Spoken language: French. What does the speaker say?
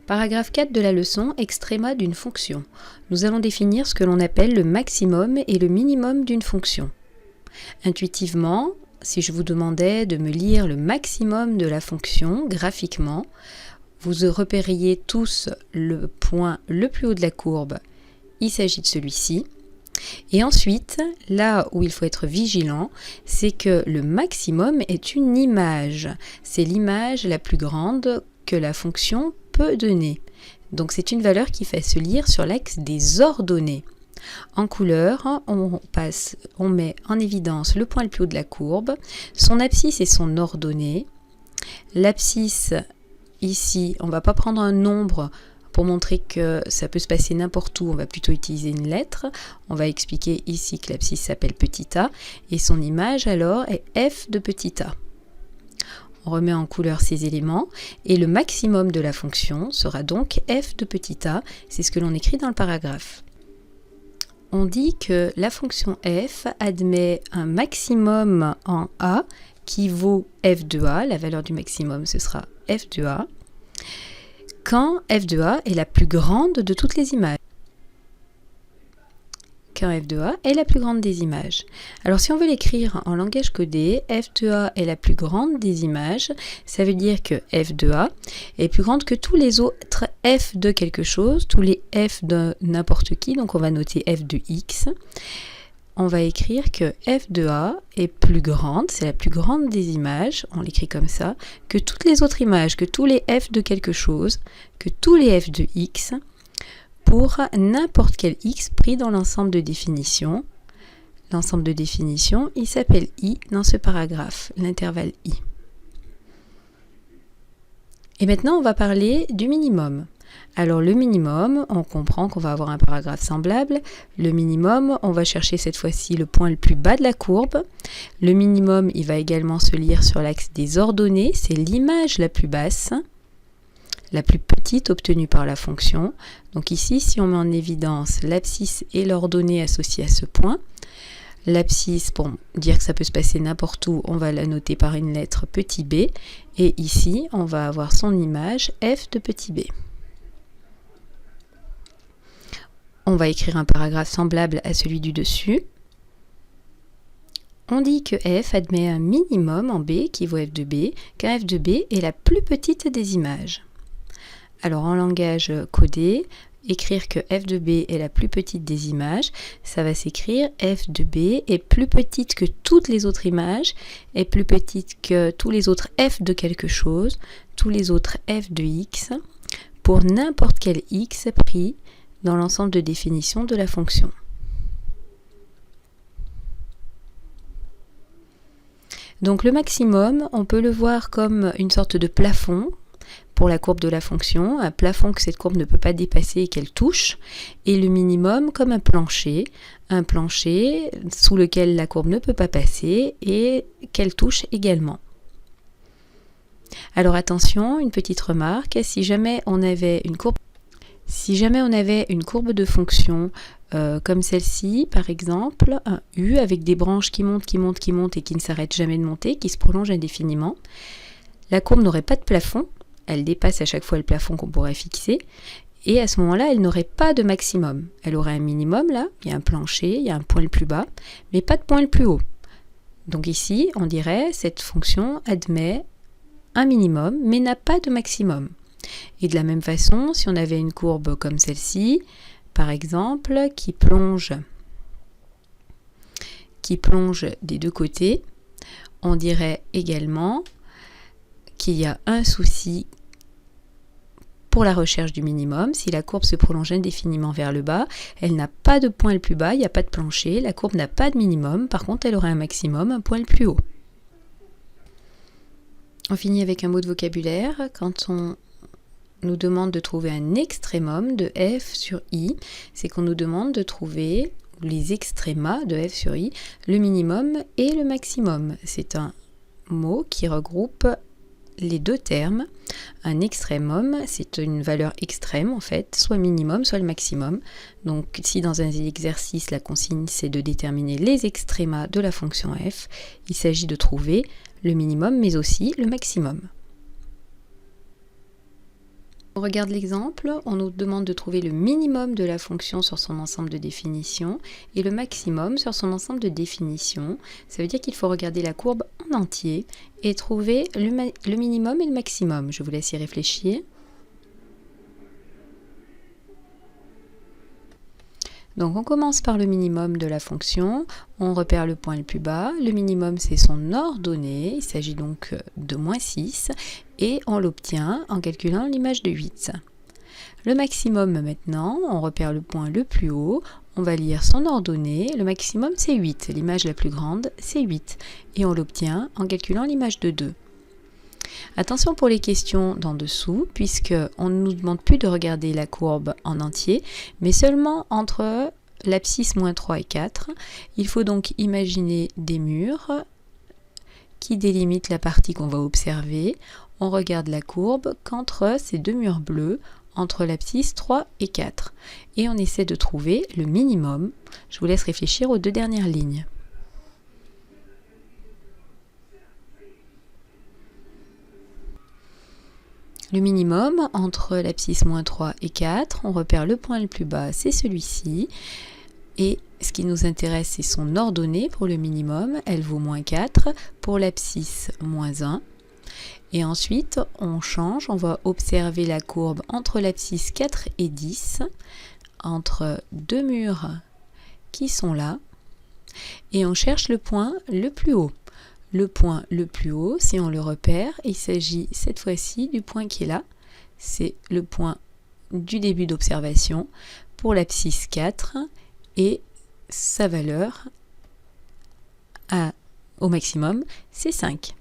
Paragraphe 4 de la leçon, extréma d'une fonction. Nous allons définir ce que l'on appelle le maximum et le minimum d'une fonction. Intuitivement, si je vous demandais de me lire le maximum de la fonction graphiquement, vous repériez tous le point le plus haut de la courbe. Il s'agit de celui-ci. Et ensuite, là où il faut être vigilant, c'est que le maximum est une image. C'est l'image la plus grande que la fonction peut donner. Donc c'est une valeur qui fait se lire sur l'axe des ordonnées. En couleur, on met en évidence le point le plus haut de la courbe, son abscisse et son ordonnée. L'abscisse, ici, on ne va pas prendre un nombre pour montrer que ça peut se passer n'importe où, on va plutôt utiliser une lettre. On va expliquer ici que l'abscisse s'appelle petit a et son image alors est f de petit a. On remet en couleur ces éléments et le maximum de la fonction sera donc f de petit a, c'est ce que l'on écrit dans le paragraphe. On dit que la fonction f admet un maximum en a qui vaut f de a, la valeur du maximum ce sera f de a, quand f de a est la plus grande de toutes les images. Quand f de a est la plus grande des images. Alors si on veut l'écrire en langage codé, f de a est la plus grande des images, ça veut dire que f de a est plus grande que tous les autres f de quelque chose, tous les f de n'importe qui, donc on va noter f de x. On va écrire que f de a est plus grande, c'est la plus grande des images, on l'écrit comme ça, que toutes les autres images, que tous les f de quelque chose, que tous les f de x, pour n'importe quel x pris dans l'ensemble de définition. L'ensemble de définition, il s'appelle i dans ce paragraphe, l'intervalle i. Et maintenant, on va parler du minimum. Alors le minimum, on comprend qu'on va avoir un paragraphe semblable. Le minimum, on va chercher cette fois-ci le point le plus bas de la courbe. Le minimum, il va également se lire sur l'axe des ordonnées, c'est l'image la plus basse, la plus petite obtenue par la fonction. Donc ici, si on met en évidence l'abscisse et l'ordonnée associées à ce point, l'abscisse, pour dire que ça peut se passer n'importe où, on va la noter par une lettre petit b. Et ici, on va avoir son image f de petit b. On va écrire un paragraphe semblable à celui du dessus. On dit que f admet un minimum en b qui vaut f de b, car f de b est la plus petite des images. Alors en langage codé, écrire que f de b est la plus petite des images, ça va s'écrire f de b est plus petite que toutes les autres images, est plus petite que tous les autres f de quelque chose, tous les autres f de x, pour n'importe quel x pris dans l'ensemble de définition de la fonction. Donc le maximum, on peut le voir comme une sorte de plafond pour la courbe de la fonction, un plafond que cette courbe ne peut pas dépasser et qu'elle touche, et le minimum comme un plancher sous lequel la courbe ne peut pas passer et qu'elle touche également. Alors attention, une petite remarque, si jamais on avait une courbe de fonction comme celle-ci, par exemple, un U avec des branches qui montent et qui ne s'arrêtent jamais de monter, qui se prolongent indéfiniment, la courbe n'aurait pas de plafond, elle dépasse à chaque fois le plafond qu'on pourrait fixer, et à ce moment-là, elle n'aurait pas de maximum. Elle aurait un minimum là, il y a un plancher, il y a un point le plus bas, mais pas de point le plus haut. Donc ici, on dirait, cette fonction admet un minimum, mais n'a pas de maximum. Et de la même façon, si on avait une courbe comme celle-ci, par exemple, qui plonge des deux côtés, on dirait également qu'il y a un souci pour la recherche du minimum. Si la courbe se prolonge indéfiniment vers le bas, elle n'a pas de point le plus bas, il n'y a pas de plancher, la courbe n'a pas de minimum, par contre elle aurait un maximum, un point le plus haut. On finit avec un mot de vocabulaire. Quand on nous demande de trouver un extrémum de f sur i, c'est qu'on nous demande de trouver les extrémas de f sur i, le minimum et le maximum. C'est un mot qui regroupe les deux termes. Un extrémum, c'est une valeur extrême en fait, soit minimum, soit le maximum. Donc si dans un exercice, la consigne c'est de déterminer les extrémas de la fonction f, il s'agit de trouver le minimum mais aussi le maximum. On regarde l'exemple, on nous demande de trouver le minimum de la fonction sur son ensemble de définitions et le maximum sur son ensemble de définitions. Ça veut dire qu'il faut regarder la courbe en entier et trouver le minimum et le maximum. Je vous laisse y réfléchir. Donc on commence par le minimum de la fonction, on repère le point le plus bas, le minimum c'est son ordonnée, il s'agit donc de moins 6, et on l'obtient en calculant l'image de 8. Le maximum maintenant, on repère le point le plus haut, on va lire son ordonnée, le maximum c'est 8, l'image la plus grande c'est 8, et on l'obtient en calculant l'image de 2. Attention pour les questions d'en dessous, puisqu'on ne nous demande plus de regarder la courbe en entier, mais seulement entre l'abscisse moins 3 et 4. Il faut donc imaginer des murs qui délimitent la partie qu'on va observer. On regarde la courbe qu'entre ces deux murs bleus, entre l'abscisse 3 et 4. Et on essaie de trouver le minimum. Je vous laisse réfléchir aux deux dernières lignes. Le minimum entre l'abscisse moins 3 et 4, on repère le point le plus bas, c'est celui-ci. Et ce qui nous intéresse, c'est son ordonnée pour le minimum, elle vaut moins 4, pour l'abscisse moins 1. Et ensuite, on change, on va observer la courbe entre l'abscisse 4 et 10, entre deux murs qui sont là, et on cherche le point le plus haut. Le point le plus haut, si on le repère, il s'agit cette fois-ci du point qui est là. C'est le point du début d'observation pour l'abscisse 4 et sa valeur au maximum, c'est 5.